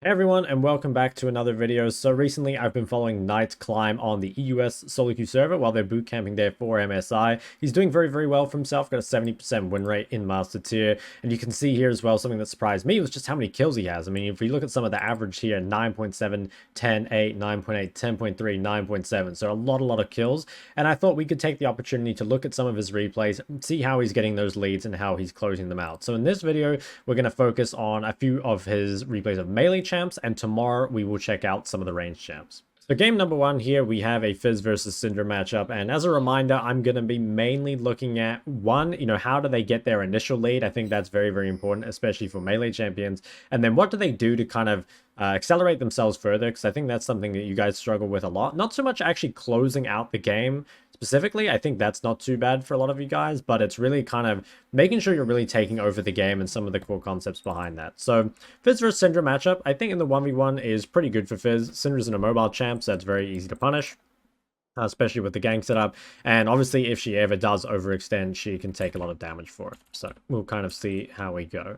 Hey everyone, and welcome back to another video. So recently I've been following Knight Climb on the EUS solo queue server while they're bootcamping there for MSI. He's doing very well for himself, got a 70% win rate in Master Tier, and you can see here as well something that surprised me was just how many kills he has. I mean, if we look at some of the average here, 9.7, 10, 8, 9.8, 10.3, 9.7, so a lot of kills, and I thought we could take the opportunity to look at some of his replays, see how he's getting those leads and how he's closing them out. So in this video, we're going to focus on a few of his replays of melee champs, and tomorrow we will check out some of the range champs. So game number one here, we have a Fizz versus Syndra matchup, and as a reminder, I'm going to be mainly looking at one, how do they get their initial lead? I think that's very important, especially for melee champions. And then what do they do to kind of accelerate themselves further? Because I think that's something that you guys struggle with a lot. Not so much actually closing out the game specifically. I think that's not too bad for a lot of you guys, but it's really kind of making sure you're really taking over the game and some of the core concepts behind that. So Fizz versus Syndra matchup, I think in the 1v1 is pretty good for Fizz. Syndra's in a mobile champ, so that's very easy to punish, especially with the gang setup. And obviously, if she ever does overextend, she can take a lot of damage for it. So we'll kind of see how we go.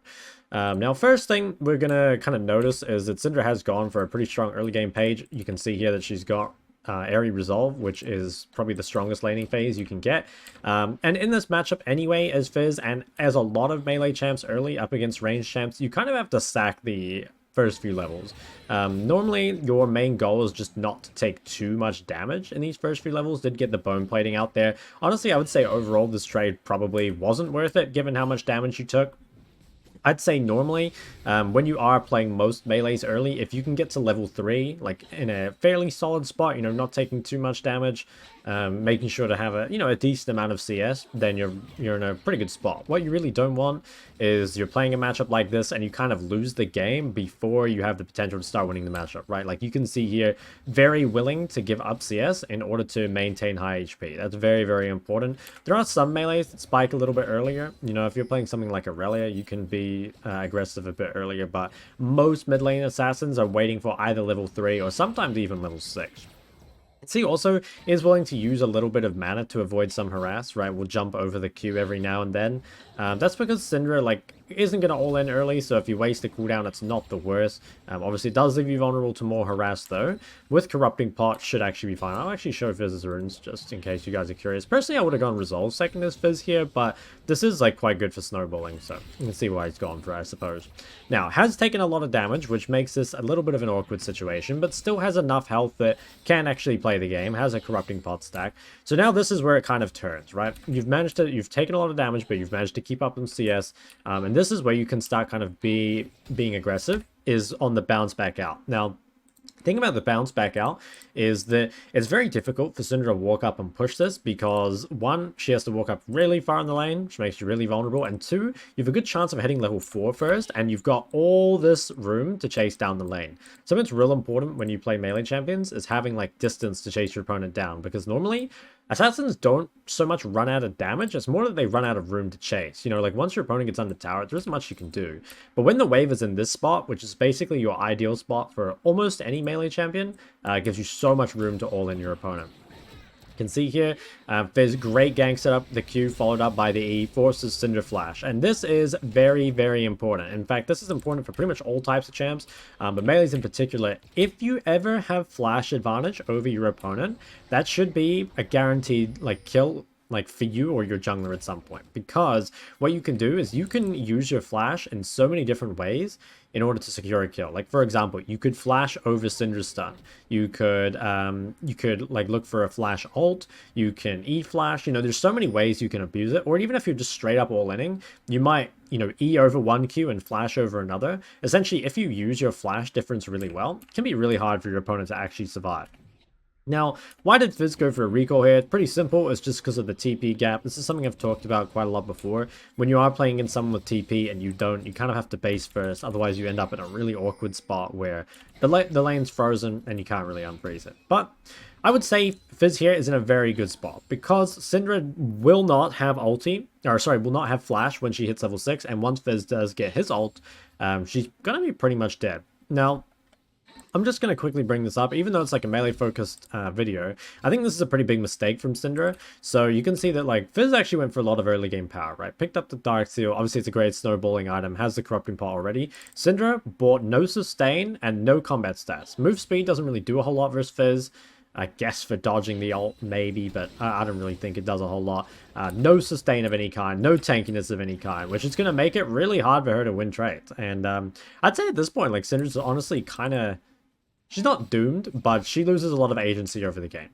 Now, first thing we're going to kind of notice is that Syndra has gone for a pretty strong early game page. You can see here that she's got Airy Resolve, which is probably the strongest laning phase you can get. And in this matchup anyway, as Fizz, and as a lot of melee champs early up against ranged champs, you kind of have to stack the first few levels. Normally, your main goal is just not to take too much damage in these first few levels. Did get the bone plating out there. Honestly, I would say overall this trade probably wasn't worth it, given how much damage you took. I'd say normally, when you are playing most melees early, if you can get to level 3, like in a fairly solid spot, not taking too much damage, making sure to have a decent amount of CS, then you're in a pretty good spot. What you really don't want is you're playing a matchup like this and you kind of lose the game before you have the potential to start winning the matchup, right? Like you can see here, very willing to give up CS in order to maintain high HP. That's very important. There are some melees that spike a little bit earlier. If you're playing something like Aurelia, you can be aggressive a bit earlier, but most mid lane assassins are waiting for either level 3 or sometimes even level 6. See, also is willing to use a little bit of mana to avoid some harass, right? We'll jump over the Q every now and then. That's because Syndra, isn't going to all in early, so if you waste a cooldown, it's not the worst. Obviously, it does leave you vulnerable to more harass, though. With Corrupting Pot, should actually be fine. I'll actually show Fizz's runes, just in case you guys are curious. Personally, I would have gone Resolve second as Fizz here, but this is, quite good for snowballing, so you can see why he's gone for it, I suppose. Now, has taken a lot of damage, which makes this a little bit of an awkward situation, but still has enough health that can actually play the game, has a Corrupting Pot stack. So now this is where it kind of turns, right? You've taken a lot of damage, but you've managed to keep up in CS, and this is where you can start kind of being aggressive, is on the bounce back out. Now, the thing about the bounce back out is that it's very difficult for Syndra to walk up and push this because, one, she has to walk up really far in the lane, which makes you really vulnerable, and two, you have a good chance of hitting level 4 first, and you've got all this room to chase down the lane. Something that's real important when you play melee champions is having, distance to chase your opponent down, because normally, assassins don't so much run out of damage, it's more that they run out of room to chase. Once your opponent gets under tower, there isn't much you can do. But when the wave is in this spot, which is basically your ideal spot for almost any melee champion, it gives you so much room to all in your opponent. You can see here, there's great gank setup, the Q followed up by the E, forces Syndra flash. And this is very important. In fact, this is important for pretty much all types of champs, but melees in particular. If you ever have flash advantage over your opponent, that should be a guaranteed kill for you or your jungler at some point, because what you can do is you can use your flash in so many different ways in order to secure a kill. For example, you could flash over Syndra's stun. You could look for a flash ult. You can E-flash. There's so many ways you can abuse it. Or even if you're just straight up all-inning, you might, E over one Q and flash over another. Essentially, if you use your flash difference really well, it can be really hard for your opponent to actually survive. Now, why did Fizz go for a recall here? It's pretty simple. It's just because of the TP gap. This is something I've talked about quite a lot before. When you are playing in someone with TP and you don't, you kind of have to base first. Otherwise, you end up in a really awkward spot where the lane's frozen and you can't really unfreeze it. But I would say Fizz here is in a very good spot because Syndra will not have will not have flash when she hits level 6. And once Fizz does get his ult, she's going to be pretty much dead. Now, I'm just going to quickly bring this up, even though it's like a melee focused video. I think this is a pretty big mistake from Syndra. So you can see that like Fizz actually went for a lot of early game power, right? Picked up the Dark Seal. Obviously it's a great snowballing item, has the Corrupting Pot already. Syndra bought no sustain and no combat stats. Move speed doesn't really do a whole lot versus Fizz. I guess for dodging the ult, maybe, but I don't really think it does a whole lot. No sustain of any kind, no tankiness of any kind, which is going to make it really hard for her to win trades. And I'd say at this point, like, Syndra's honestly kind of... She's not doomed, but she loses a lot of agency over the game.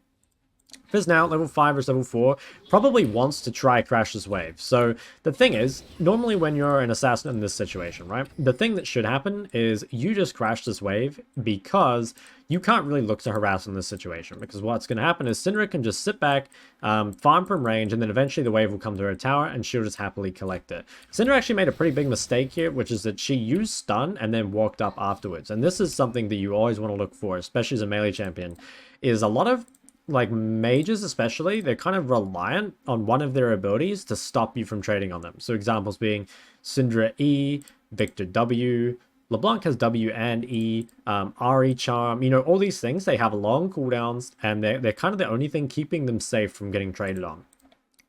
Fizz now, level 5 versus level 4, probably wants to try crash this wave. So the thing is, normally when you're an assassin in this situation, right, the thing that should happen is you just crash this wave because you can't really look to harass in this situation. Because what's going to happen is Syndra can just sit back, farm from range, and then eventually the wave will come to her tower and she'll just happily collect it. Syndra actually made a pretty big mistake here, which is that she used stun and then walked up afterwards. And this is something that you always want to look for, especially as a melee champion, is a lot of like mages especially, they're kind of reliant on one of their abilities to stop you from trading on them. So examples being Syndra E, Victor W, LeBlanc has W and E, Ari Charm, you know, all these things, they have long cooldowns and they're kind of the only thing keeping them safe from getting traded on.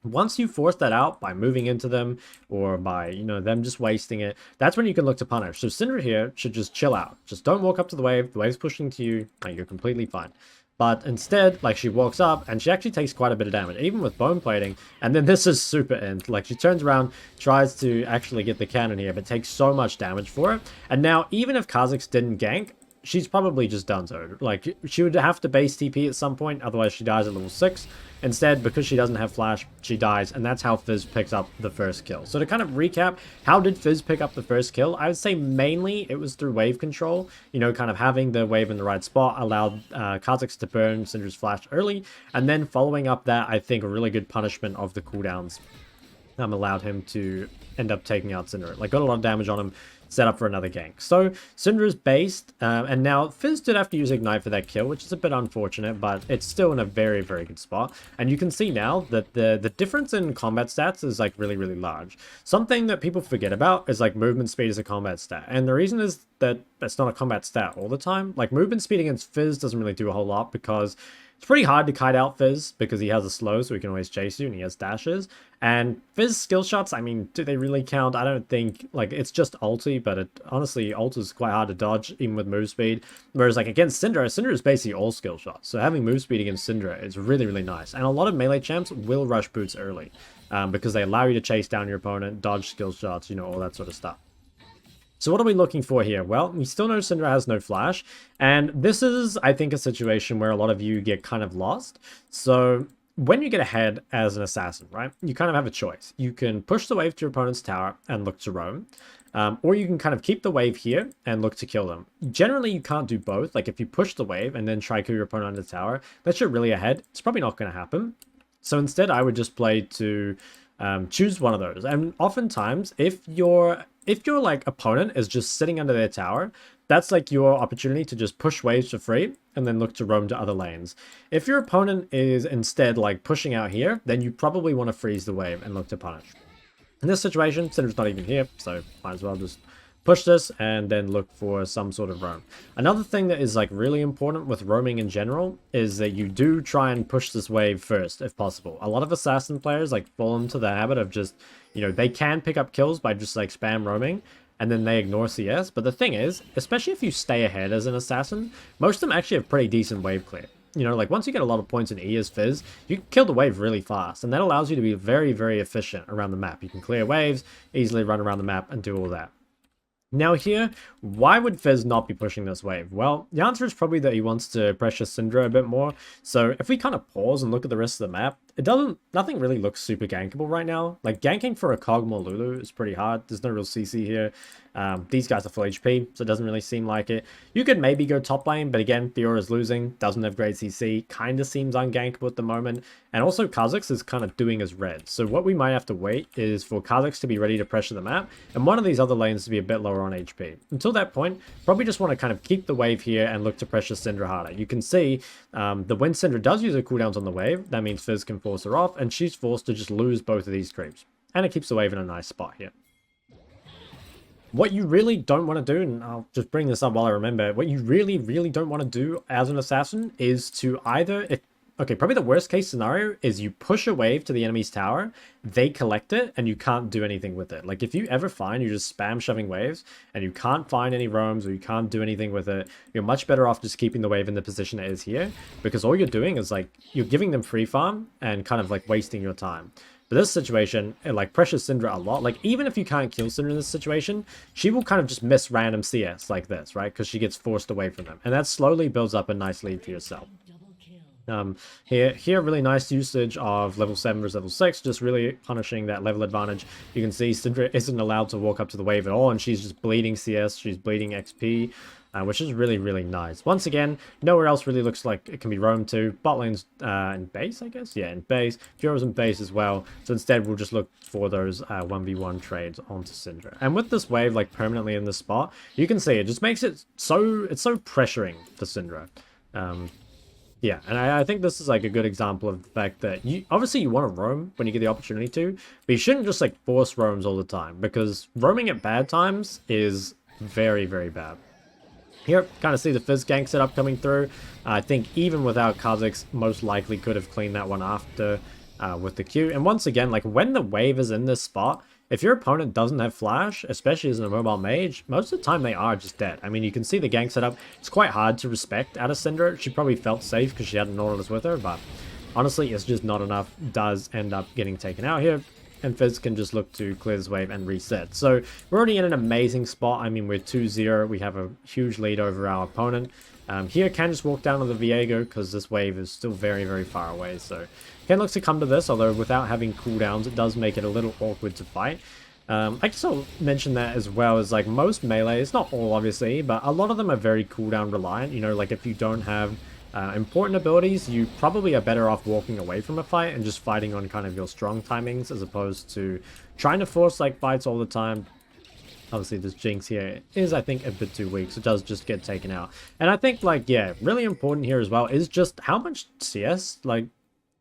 Once you force that out by moving into them or by, you know, them just wasting it, that's when you can look to punish. So Syndra here should just chill out. Just don't walk up to the wave's pushing to you, and you're completely fine. But instead, like, she walks up and she actually takes quite a bit of damage, even with bone plating. And then this is super end. Like, she turns around, tries to actually get the cannon here, but takes so much damage for it. And now, even if Kha'Zix didn't gank, she's probably just done so. Like, she would have to base TP at some point, otherwise she dies at level 6. Instead, because she doesn't have flash, she dies, and that's how Fizz picks up the first kill. So to kind of recap, how did Fizz pick up the first kill? I would say mainly it was through wave control. You know, kind of having the wave in the right spot allowed Kha'Zix to burn Syndra's flash early, and then following up that, I think a really good punishment of the cooldowns allowed him to end up taking out Syndra. Like, got a lot of damage on him, set up for another gank. So Syndra's based, and now Fizz did have to use Ignite for that kill, which is a bit unfortunate, but it's still in a very, very good spot. And you can see now that the difference in combat stats is like really, really large. Something that people forget about is like movement speed is a combat stat. And the reason is that that's not a combat stat all the time. Like, movement speed against Fizz doesn't really do a whole lot because it's pretty hard to kite out Fizz because he has a slow, so he can always chase you, and he has dashes. And Fizz skill shots, I mean, do they really count? I don't think, like, it's just ulti, but honestly, ult is quite hard to dodge, even with move speed. Whereas, like, against Syndra is basically all skill shots. So having move speed against Syndra is really, really nice. And a lot of melee champs will rush boots early because they allow you to chase down your opponent, dodge skill shots, you know, all that sort of stuff. So what are we looking for here? Well, we still know Syndra has no flash, and this is, I think, a situation where a lot of you get kind of lost. So when you get ahead as an assassin, right, you kind of have a choice. You can push the wave to your opponent's tower and look to roam, or you can kind of keep the wave here and look to kill them. Generally, you can't do both. Like, if you push the wave and then try to kill your opponent on the tower, unless you're really ahead, it's probably not going to happen. So instead, I would just play to choose one of those. And oftentimes, if your like opponent is just sitting under their tower, that's like your opportunity to just push waves for free and then look to roam to other lanes. If your opponent is instead like pushing out here, then you probably want to freeze the wave and look to punish. In this situation, Syndra's not even here, so might as well just push this and then look for some sort of roam. Another thing that is like really important with roaming in general is that you do try and push this wave first if possible. A lot of assassin players like fall into the habit of just, you know, they can pick up kills by just like spam roaming and then they ignore CS. But the thing is, especially if you stay ahead as an assassin, most of them actually have pretty decent wave clear. You know, like once you get a lot of points in E as Fizz, you can kill the wave really fast, and that allows you to be very, very efficient around the map. You can clear waves, easily run around the map and do all that. Now here, why would Fizz not be pushing this wave? Well, the answer is probably that he wants to pressure Syndra a bit more. So if we kind of pause and look at the rest of the map, nothing really looks super gankable right now. Like, ganking for a Kog'Maw Lulu is pretty hard. There's no real CC here. These guys are full HP, so it doesn't really seem like it. You could maybe go top lane, but again, Fiora's losing, doesn't have great CC, kind of seems ungankable at the moment. And also Kha'Zix is kind of doing his red. So what we might have to wait is for Kha'Zix to be ready to pressure the map, and one of these other lanes to be a bit lower on HP. Until that point, probably just want to kind of keep the wave here and look to pressure Syndra harder. You can see that when Syndra does use her cooldowns on the wave, that means Fizz can force her off, and she's forced to just lose both of these creeps. And it keeps the wave in a nice spot here. What you really don't want to do, and I'll just bring this up while I remember, what you really, really don't want to do as an assassin is to either, okay, probably the worst case scenario is you push a wave to the enemy's tower, they collect it, and you can't do anything with it. Like, if you ever find you just spam shoving waves, and you can't find any roams, or you can't do anything with it, you're much better off just keeping the wave in the position it is here, because all you're doing is, like, you're giving them free farm, and kind of, like, wasting your time. But this situation, it like pressures Syndra a lot. Like, even if you can't kill Syndra in this situation, she will kind of just miss random CS like this, right? Because she gets forced away from them. And that slowly builds up a nice lead for yourself. Here, really nice usage of level 7 versus level 6, just really punishing that level advantage. You can see Syndra isn't allowed to walk up to the wave at all, and she's just bleeding CS, she's bleeding XP, which is really, really nice. Once again, nowhere else really looks like it can be roamed to. Bot lane's in base, I guess? Yeah, in base. Fior's in base as well. So instead, we'll just look for those 1v1 trades onto Syndra. And with this wave, like, permanently in this spot, you can see it just makes it so... It's so pressuring for Syndra. Yeah, and I think this is like a good example of the fact that you obviously you want to roam when you get the opportunity to, but you shouldn't just like force roams all the time, because roaming at bad times is very, very bad. Here, kind of see the Fizz gank setup coming through. I think even without Kha'Zix, most likely could have cleaned that one after with the Q. And once again, like when the wave is in this spot, if your opponent doesn't have flash, especially as a mobile mage, most of the time they are just dead. I mean, you can see the gank setup. It's quite hard to respect out of Syndra. She probably felt safe because she had an Nautilus with her, but honestly, it's just not enough. Does end up getting taken out here, and Fizz can just look to clear this wave and reset. So we're already in an amazing spot. I mean, we're 2-0. We have a huge lead over our opponent. Here, can just walk down to the Viego because this wave is still very, very far away. So Ken looks to come to this, although without having cooldowns, it does make it a little awkward to fight. I guess I'll mention that as well, as like most melees, not all obviously, but a lot of them are very cooldown reliant. You know, like if you don't have important abilities, you probably are better off walking away from a fight and just fighting on kind of your strong timings, as opposed to trying to force like fights all the time. Obviously, this Jinx here is, I think, a bit too weak, so it does just get taken out. And I think, like, yeah, really important here as well is just how much CS, like,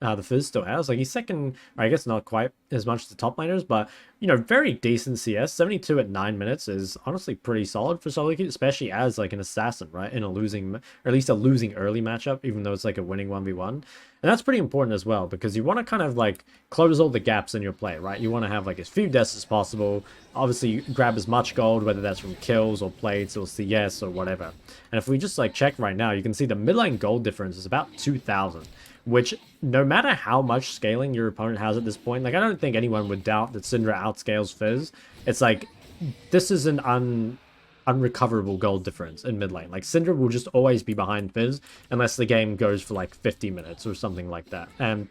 the Fizz still has. Like, he's second, or I guess not quite as much as the top laners, but, you know, very decent CS. 72 at 9 minutes is honestly pretty solid for solo queue, especially as, like, an assassin, right? In a losing, or at least a losing early matchup, even though it's, like, a winning 1v1. And that's pretty important as well, because you want to kind of, like, close all the gaps in your play, right? You want to have, like, as few deaths as possible. Obviously, you grab as much gold, whether that's from kills or plates or CS or whatever. And if we just, like, check right now, you can see the mid lane gold difference is about 2,000. Which, no matter how much scaling your opponent has at this point, like, I don't think anyone would doubt that Syndra outscales Fizz. It's like, this is an unrecoverable gold difference in mid lane. Like, Syndra will just always be behind Fizz unless the game goes for, like, 50 minutes or something like that. And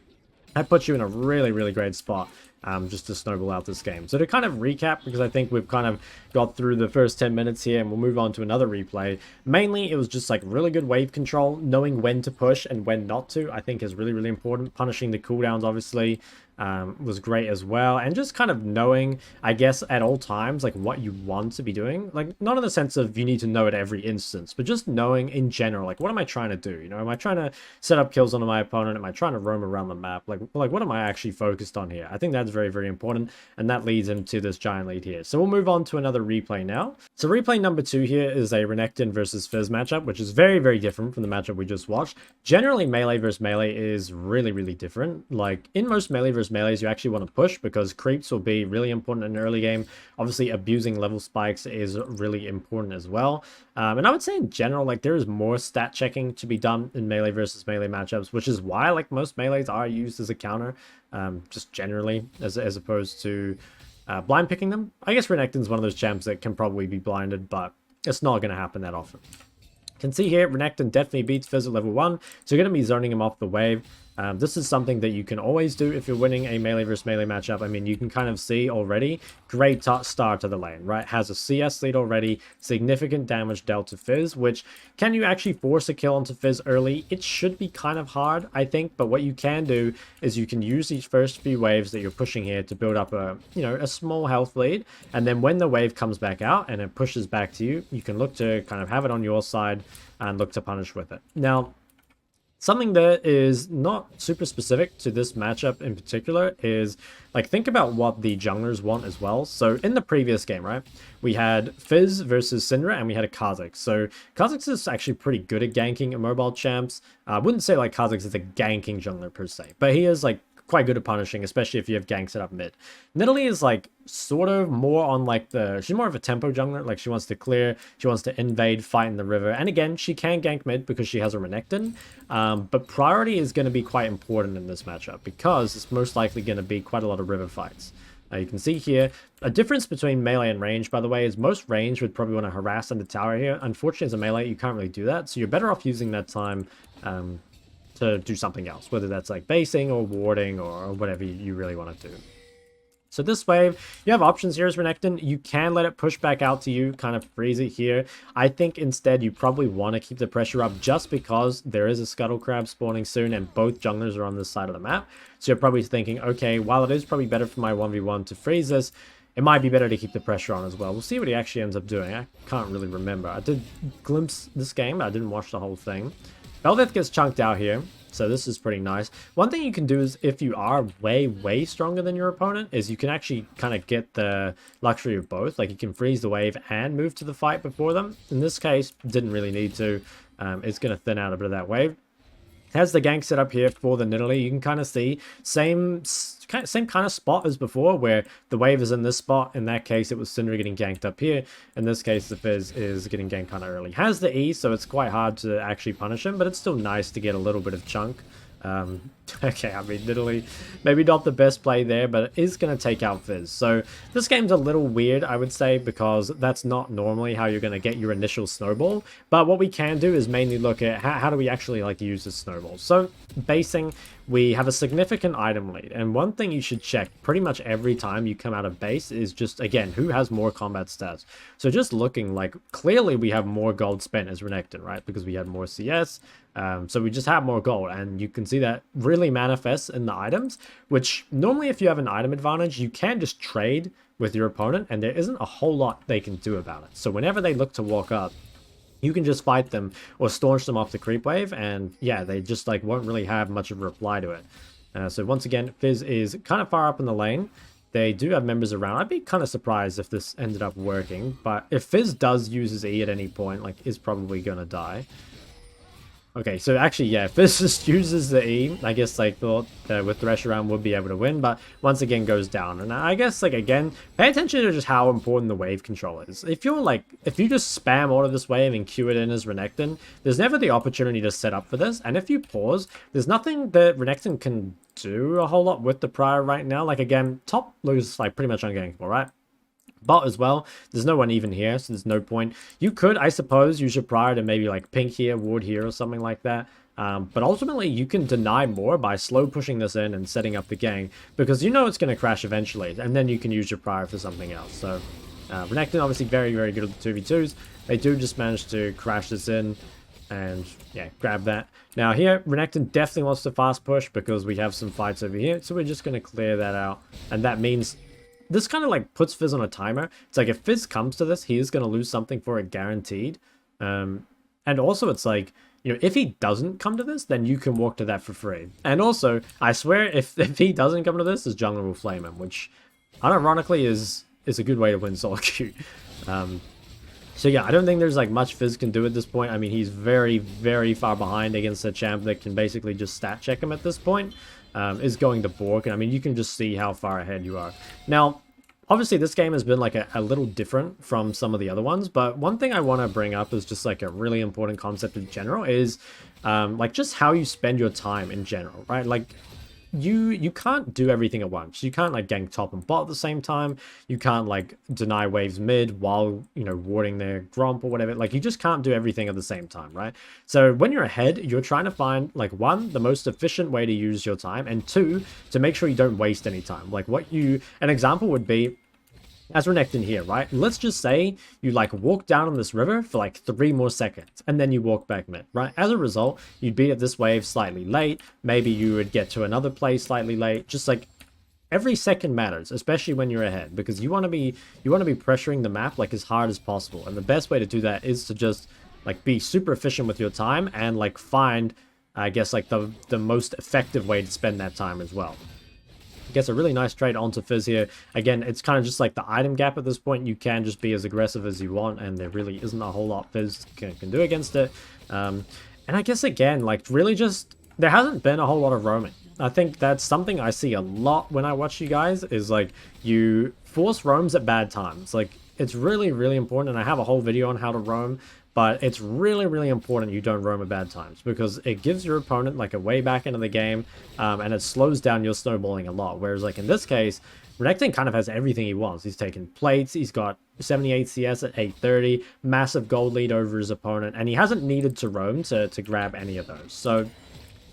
that puts you in a really, really great spot just to snowball out this game. So to kind of recap, because I think we've kind of got through the first 10 minutes here and we'll move on to another replay. Mainly, it was just like really good wave control, knowing when to push and when not to, I think is really, really important. Punishing the cooldowns, obviously, was great as well. And just kind of knowing, I guess, at all times, like what you want to be doing. Like, not in the sense of you need to know at every instance, but just knowing in general, like, what am I trying to do? You know, am I trying to set up kills onto my opponent? Am I trying to roam around the map? Like what am I actually focused on here? I think that's very, very important. And that leads into this giant lead here. So we'll move on to another replay now. So replay number 2 here is a Renekton versus Fizz matchup, which is very, very different from the matchup we just watched. Generally, melee versus melee is really, really different. Like, in most melee versus melees, you actually want to push because creeps will be really important in the early game. Obviously, abusing level spikes is really important as well. And I would say in general, like, there is more stat checking to be done in melee versus melee matchups, which is why, like, most melees are used as a counter, just generally, as opposed to blind picking them. I guess Renekton's one of those champs that can probably be blinded, but it's not going to happen that often. Can see here, Renekton definitely beats Fizz at level 1, so you're going to be zoning him off the wave. This is something that you can always do if you're winning a melee versus melee matchup. I mean, you can kind of see already, great start to the lane, right? Has a CS lead already, significant damage dealt to Fizz, which, can you actually force a kill onto Fizz early? It should be kind of hard, I think, but what you can do is you can use these first few waves that you're pushing here to build up a, you know, a small health lead, and then when the wave comes back out and it pushes back to you, you can look to kind of have it on your side and look to punish with it. Now, Something that is not super specific to this matchup in particular is, like, think about what the junglers want as well. So in the previous game, right, we had Fizz versus Syndra and we had a Kha'Zix. So Kha'Zix is actually pretty good at ganking immobile champs. I wouldn't say like Kha'Zix is a ganking jungler per se, but he is like quite good at punishing, especially if you have gank set up mid. Nidalee is like sort of more on like she's more of a tempo jungler. Like she wants to clear, she wants to invade, fight in the river. And again, she can gank mid because she has a Renekton. But priority is going to be quite important in this matchup because it's most likely going to be quite a lot of river fights. You can see here, a difference between melee and range, by the way, is most range would probably want to harass in the tower here. Unfortunately, as a melee, you can't really do that. So you're better off using that time to do something else, whether that's like basing or warding or whatever you really want to do. So this wave, you have options here as Renekton. You can let it push back out to you, kind of freeze it here. I think instead you probably want to keep the pressure up just because there is a Scuttle Crab spawning soon and both junglers are on this side of the map. So you're probably thinking, okay, while it is probably better for my 1v1 to freeze this, it might be better to keep the pressure on as well. We'll see what he actually ends up doing. I can't really remember. I did glimpse this game, but I didn't watch the whole thing. Bel'Veth gets chunked out here, so this is pretty nice. One thing you can do is, if you are way stronger than your opponent, is you can actually kind of get the luxury of both. Like, you can freeze the wave and move to the fight before them. In this case, didn't really need to. It's going to thin out a bit of that wave. Has the gank set up here for the Nidalee. You can kind of see same kind of spot as before, where the wave is in this spot. In that case, it was Syndra getting ganked up here. In this case, the Fizz is getting ganked kind of early. Has the E, so it's quite hard to actually punish him, but it's still nice to get a little bit of chunk. Okay, I mean, Nidalee, maybe not the best play there, but it is going to take out Fizz. So this game's a little weird, I would say, because that's not normally how you're going to get your initial snowball. But what we can do is mainly look at how do we actually like use the snowball. So basing, we have a significant item lead, and one thing you should check pretty much every time you come out of base is just, again, who has more combat stats. So just looking, like, clearly we have more gold spent as Renekton, right, because we had more CS. So we just have more gold, and you can see that really manifests in the items, which normally if you have an item advantage, you can just trade with your opponent and there isn't a whole lot they can do about it. So whenever they look to walk up, you can just fight them or staunch them off the creep wave, and yeah, they just like won't really have much of a reply to it. So once again, Fizz is kind of far up in the lane. They do have members around. I'd be kind of surprised if this ended up working, but if Fizz does use his E at any point, like, is probably gonna die. Okay, so actually, yeah, Fizz just uses the E. I guess, like, thought that with Thresh around would be able to win, but once again goes down. And I guess, like, again, pay attention to just how important the wave control is. If you're, like, if you just spam all of this wave and queue it in as Renekton, there's never the opportunity to set up for this. And if you pause, there's nothing that Renekton can do a whole lot with the prior right now. Like, again, top lose, like, pretty much ungankable, right? Bot as well, there's no one even here, so there's no point. You could, I suppose, use your prior to maybe like pink here, ward here, or something like that. But ultimately, you can deny more by slow pushing this in and setting up the gang, because you know it's going to crash eventually, and then you can use your prior for something else. So, Renekton obviously very good at the 2v2s. They do just manage to crash this in, and yeah, grab that. Now here, Renekton definitely wants to fast push, because we have some fights over here, so we're just going to clear that out, and that means this kind of like puts Fizz on a timer. It's like if Fizz comes to this, he is going to lose something for it guaranteed. And also it's like, you know, if he doesn't come to this, then you can walk to that for free. And also, I swear, if he doesn't come to this, his jungler will flame him, which unironically is a good way to win solo queue. So yeah, I don't think there's like much Fizz can do at this point. I mean, he's very far behind against a champ that can basically just stat check him at this point. Is going to Bork, and I mean, you can just see how far ahead you are. Now, obviously, this game has been like a little different from some of the other ones, but one thing I want to bring up is just like a really important concept in general is like just how you spend your time in general, right? Like, you can't do everything at once. You can't like gank top and bot at the same time. You can't like deny waves mid while, you know, warding their gromp or whatever. Like, you just can't do everything at the same time, right? So when you're ahead, you're trying to find, like, one, the most efficient way to use your time, and two, to make sure you don't waste any time. Like, an example would be, as Renekton here, right? Let's just say you like walk down on this river for like 3 more seconds and then you walk back mid, right? As a result, you'd be at this wave slightly late. Maybe you would get to another place slightly late. Just like every second matters, especially when you're ahead, because you want to be pressuring the map like as hard as possible. And the best way to do that is to just like be super efficient with your time and like find I guess, like, the most effective way to spend that time as well. Gets a really nice trade onto Fizz here. Again, it's kind of just like the item gap at this point. You can just be as aggressive as you want, and there really isn't a whole lot Fizz can do against it. And I guess, again, like, really just, there hasn't been a whole lot of roaming. I think that's something I see a lot when I watch you guys, is like, you force roams at bad times. Like, it's really, really important, and I have a whole video on how to roam, but it's really, really important you don't roam at bad times, because it gives your opponent like a way back into the game, and it slows down your snowballing a lot. Whereas like in this case, Renekton kind of has everything he wants. He's taken plates, he's got 78 CS at 830, massive gold lead over his opponent, and he hasn't needed to roam to grab any of those. So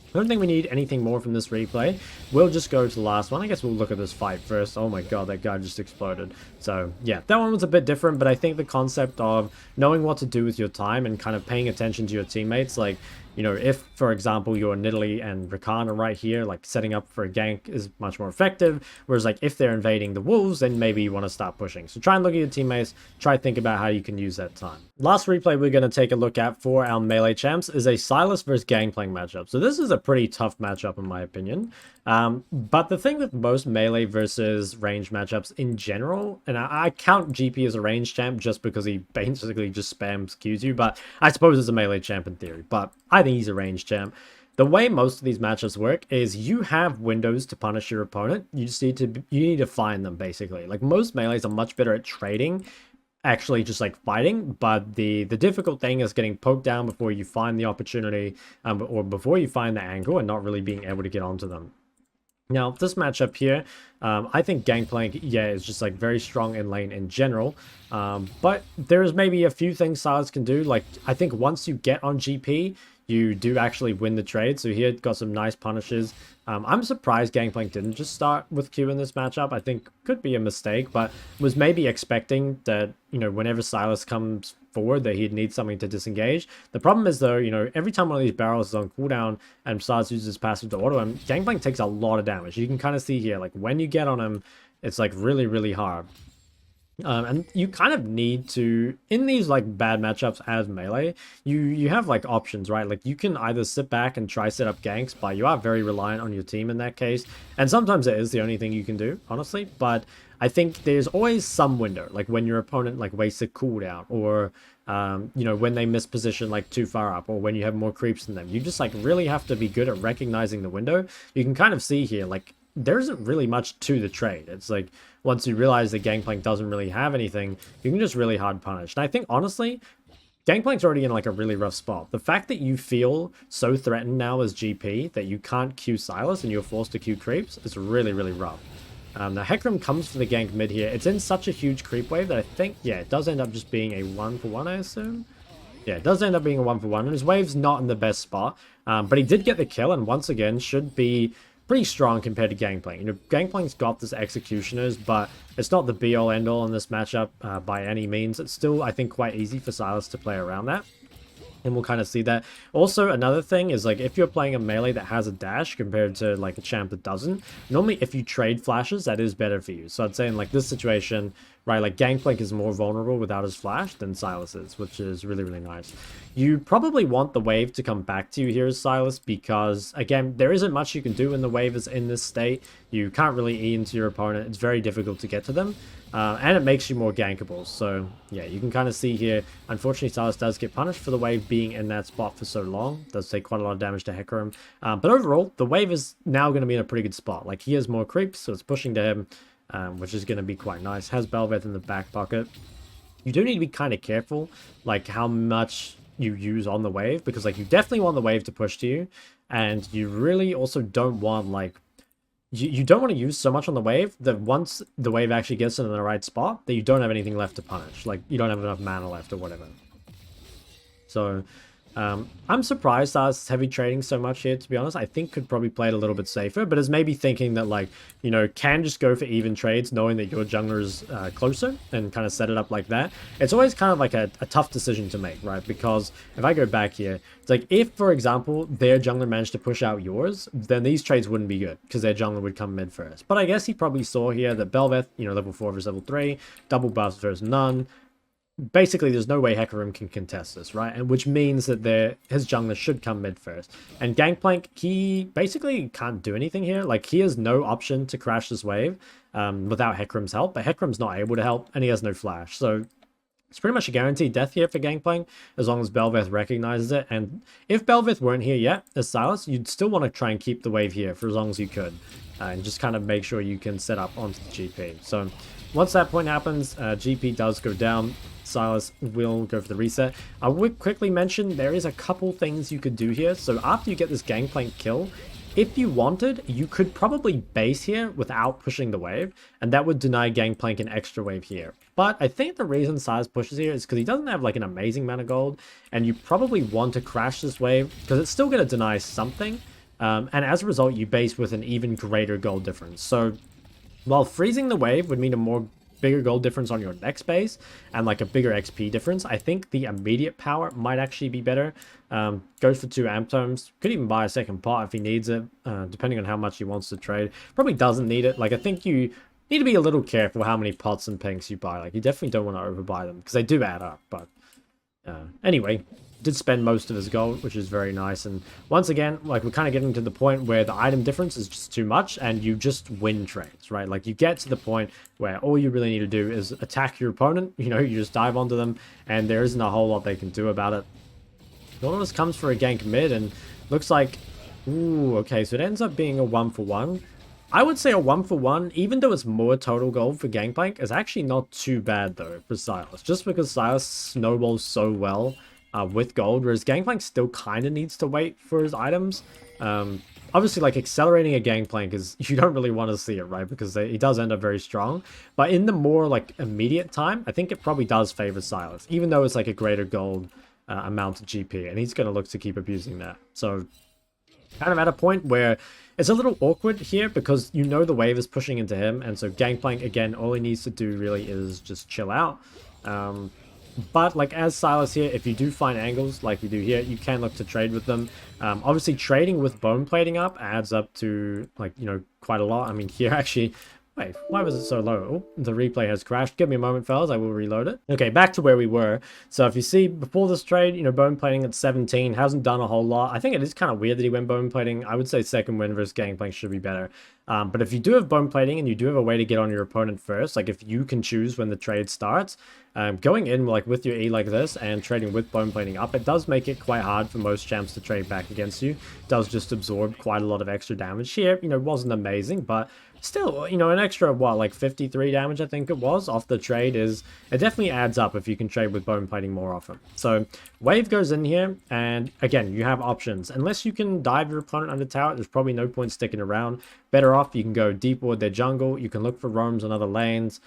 I don't think we need anything more from this replay. We'll just go to the last one. I guess we'll look at this fight first. Oh my god, that guy just exploded. So yeah, that one was a bit different, but I think the concept of knowing what to do with your time and kind of paying attention to your teammates, like, you know, if, for example, you're Nidalee and Rakan are right here, like, setting up for a gank is much more effective. Whereas, like, if they're invading the wolves, then maybe you want to start pushing. So try and look at your teammates. Try to think about how you can use that time. Last replay we're going to take a look at for our melee champs is a Sylas versus Gangplank matchup. So this is a pretty tough matchup in my opinion. But the thing with most melee versus range matchups in general, and I count GP as a range champ just because he basically just spams Qs you, but I suppose it's a melee champ in theory, but I think he's a range champ. The way most of these matchups work is you have windows to punish your opponent. You just need to find them, basically. Like, most melees are much better at trading, actually just like fighting, but the difficult thing is getting poked down before you find the opportunity, or before you find the angle, and not really being able to get onto them. Now, this matchup here, I think Gangplank, yeah, is just like very strong in lane in general. But there's maybe a few things Sylas can do. Like, I think once you get on GP, you do actually win the trade. So here, got some nice punishes. I'm surprised Gangplank didn't just start with Q in this matchup. I think could be a mistake, but was maybe expecting that, you know, whenever Sylas comes forward, that he'd need something to disengage. The problem is, though, you know, every time one of these barrels is on cooldown and Sylas uses his passive to auto him, Gangplank takes a lot of damage. You can kind of see here, like, when you get on him, it's like really, really hard. And you kind of need to, in these like bad matchups as melee, you have like options, right? Like, you can either sit back and try set up ganks, but you are very reliant on your team in that case. And sometimes it is the only thing you can do, honestly. But I think there's always some window, like when your opponent like wastes a cooldown, or you know, when they miss position like too far up, or when you have more creeps than them. You just like really have to be good at recognizing the window. You can kind of see here, like, there isn't really much to the trade. It's like, once you realize that Gangplank doesn't really have anything, you can just really hard punish. And I think, honestly, Gangplank's already in like a really rough spot. The fact that you feel so threatened now as GP that you can't Q Sylas and you're forced to Q creeps is really, really rough. Now, Hecarim comes for the gank mid here. It's in such a huge creep wave that I think, yeah, it does end up just being a 1-for-1, I assume. Yeah, it does end up being a 1-for-1, and his wave's not in the best spot. But he did get the kill, and once again, should be pretty strong compared to Gangplank. You know, Gangplank's got this Executioners, but it's not the be-all, end-all in this matchup by any means. It's still, I think, quite easy for Sylas to play around that. And we'll kind of see that. Also, another thing is, like, if you're playing a melee that has a dash compared to, like, a champ that doesn't, normally if you trade flashes, that is better for you. So I'd say in, like, this situation, right, like, Gangplank is more vulnerable without his flash than Sylas is, which is really, really nice. You probably want the wave to come back to you here as Sylas, because, again, there isn't much you can do when the wave is in this state. You can't really E into your opponent. It's very difficult to get to them. And it makes you more gankable. So, yeah, you can kind of see here, unfortunately, Sylas does get punished for the wave being in that spot for so long. It does take quite a lot of damage to Hecarim. But overall, the wave is now going to be in a pretty good spot. Like, he has more creeps, so it's pushing to him, which is going to be quite nice. Has Bel'Veth in the back pocket. You do need to be kind of careful, like, how much you use on the wave, because, like, you definitely want the wave to push to you, and you really also don't want, like, you don't want to use so much on the wave that once the wave actually gets in the right spot, that you don't have anything left to punish. Like, you don't have enough mana left or whatever. So, I'm surprised Sylas heavy trading so much here, to be honest. I think could probably play it a little bit safer, but is maybe thinking that, like, you know, can just go for even trades knowing that your jungler is closer and kind of set it up like that. It's always kind of like a tough decision to make, right? Because if I go back here, it's like, if, for example, their jungler managed to push out yours, then these trades wouldn't be good because their jungler would come mid first. But I guess he probably saw here that Bel'Veth, you know, level 4 versus level 3, double buffs versus none. basically there's no way Hecarim can contest this, right? And which means that his jungler should come mid first. And Gangplank, he basically can't do anything here. Like, he has no option to crash this wave without Hecarim's help, but Hecarim's not able to help, and he has no flash. So it's pretty much a guaranteed death here for Gangplank, as long as Bel'Veth recognizes it. And if Bel'Veth weren't here yet, as Sylas, you'd still want to try and keep the wave here for as long as you could. And just kind of make sure you can set up onto the GP. So once that point happens, GP does go down. Sylas will go for the reset. I would quickly mention there is a couple things you could do here. So after you get this Gangplank kill, if you wanted, you could probably base here without pushing the wave, and that would deny Gangplank an extra wave here. But I think the reason Sylas pushes here is because he doesn't have like an amazing amount of gold, and you probably want to crash this wave because it's still going to deny something. And as a result, you base with an even greater gold difference. So while freezing the wave would mean a bigger gold difference on your next base and like a bigger XP difference, I think the immediate power might actually be better. Goes for 2 amp tomes. Could even buy a second pot if he needs it, depending on how much he wants to trade. Probably doesn't need it. Like, I think you need to be a little careful how many pots and pinks you buy. Like, you definitely don't want to overbuy them because they do add up. But anyway, did spend most of his gold, which is very nice. And once again, like, we're kind of getting to the point where the item difference is just too much and you just win trades, right? Like, you get to the point where all you really need to do is attack your opponent. You know, you just dive onto them and there isn't a whole lot they can do about it. Nautilus comes for a gank mid and looks like, ooh, okay, so it ends up being a 1-for-1. I would say a 1-for-1, even though it's more total gold for Gangplank, is actually not too bad though for Sylas, just because Sylas snowballs so well with gold, whereas Gangplank still kind of needs to wait for his items. Obviously, like, accelerating a Gangplank is, you don't really want to see it, right? Because he does end up very strong. But in the more, like, immediate time, I think it probably does favor Sylas, even though it's, like, a greater gold amount of GP. And he's going to look to keep abusing that. So, kind of at a point where it's a little awkward here because you know the wave is pushing into him. And so Gangplank, again, all he needs to do really is just chill out. But like, as Sylas here, if you do find angles like you do here, you can look to trade with them. Obviously, trading with bone plating up adds up to, like, you know, quite a lot. I mean, here actually... Wait, why was it so low? Oh, the replay has crashed. Give me a moment, fellas. I will reload it. Okay, back to where we were. So if you see, before this trade, you know, bone plating at 17 hasn't done a whole lot. I think it is kind of weird that he went bone plating. I would say second win versus Gangplank should be better. But if you do have bone plating and you do have a way to get on your opponent first, like if you can choose when the trade starts, going in like with your E like this and trading with bone plating up, it does make it quite hard for most champs to trade back against you. It does just absorb quite a lot of extra damage here. You know, wasn't amazing, but still, you know, an extra, what, like 53 damage, I think it was, off the trade it definitely adds up if you can trade with bone plating more often. So, wave goes in here, and again, you have options. Unless you can dive your opponent under tower, there's probably no point sticking around. Better off, you can go deep ward their jungle, you can look for roams on other lanes,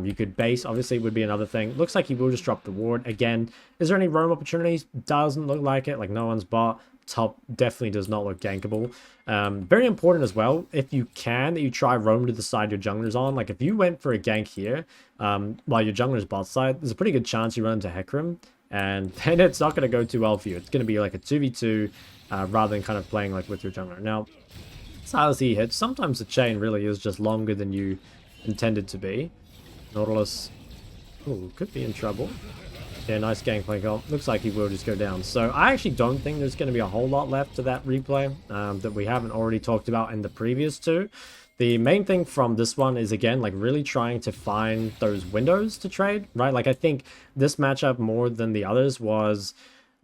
you could base, obviously, would be another thing. Looks like he will just drop the ward. Again, is there any roam opportunities? Doesn't look like it, like no one's bot. Top definitely does not look gankable. Very important as well, if you can, that you try roam to the side your jungler's on. Like, if you went for a gank here, while your jungler's bot side, there's a pretty good chance you run into Hecarim, and then it's not going to go too well for you. It's going to be like a 2v2, rather than kind of playing like with your jungler. Now, Sylas he hits, sometimes the chain really is just longer than you intended to be. Nautilus, ooh, could be in trouble. Yeah, nice Gangplank ult. Looks like he will just go down. So I actually don't think there's going to be a whole lot left to that replay that we haven't already talked about in the previous two. The main thing from this one is, again, like really trying to find those windows to trade, right? Like, I think this matchup more than the others was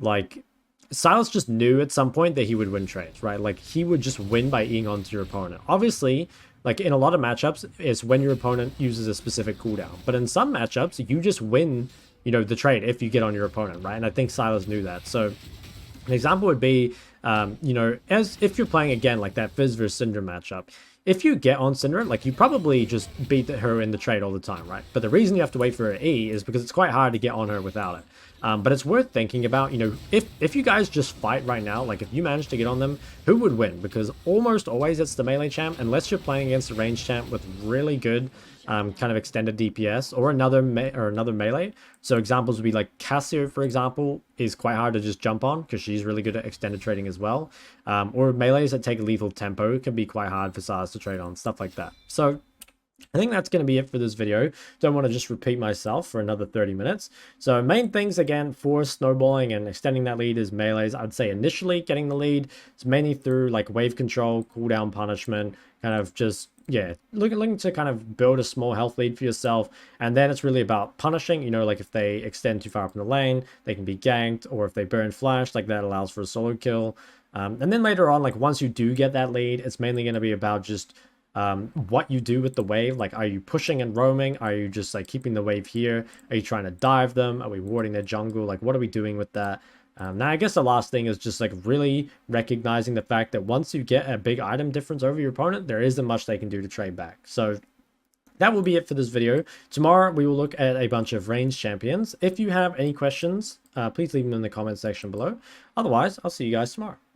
like Sylas just knew at some point that he would win trades, right? Like, he would just win by eating onto your opponent. Obviously, like in a lot of matchups, it's when your opponent uses a specific cooldown. But in some matchups, you just win, you know, the trade if you get on your opponent, right? And I think Sylas knew that. So an example would be, you know, as if you're playing again like that Fizz versus Syndra matchup. If you get on Syndra, like, you probably just beat her in the trade all the time, right? But the reason you have to wait for her E is because it's quite hard to get on her without it. But it's worth thinking about, you know, if you guys just fight right now, like if you manage to get on them, who would win? Because almost always it's the melee champ, unless you're playing against a range champ with really good kind of extended DPS or another melee. So examples would be like Cassio, for example, is quite hard to just jump on because she's really good at extended trading as well. Or melees that take lethal tempo can be quite hard for Sylas to trade on, stuff like that. So I think that's going to be it for this video. Don't want to just repeat myself for another 30 minutes. So main things again for snowballing and extending that lead is melees. I'd say initially getting the lead is mainly through like wave control, cooldown punishment, kind of just, yeah, looking to kind of build a small health lead for yourself. And then it's really about punishing, you know, like if they extend too far up in the lane, they can be ganked, or if they burn flash, like that allows for a solo kill. And then later on, like once you do get that lead, it's mainly going to be about just what you do with the wave. Like, are you pushing and roaming? Are you just like keeping the wave here? Are you trying to dive them? Are we warding their jungle? Like, what are we doing with that? Now, I guess the last thing is just like really recognizing the fact that once you get a big item difference over your opponent, there isn't much they can do to trade back. So that will be it for this video. Tomorrow, we will look at a bunch of ranged champions. If you have any questions, please leave them in the comment section below. Otherwise, I'll see you guys tomorrow.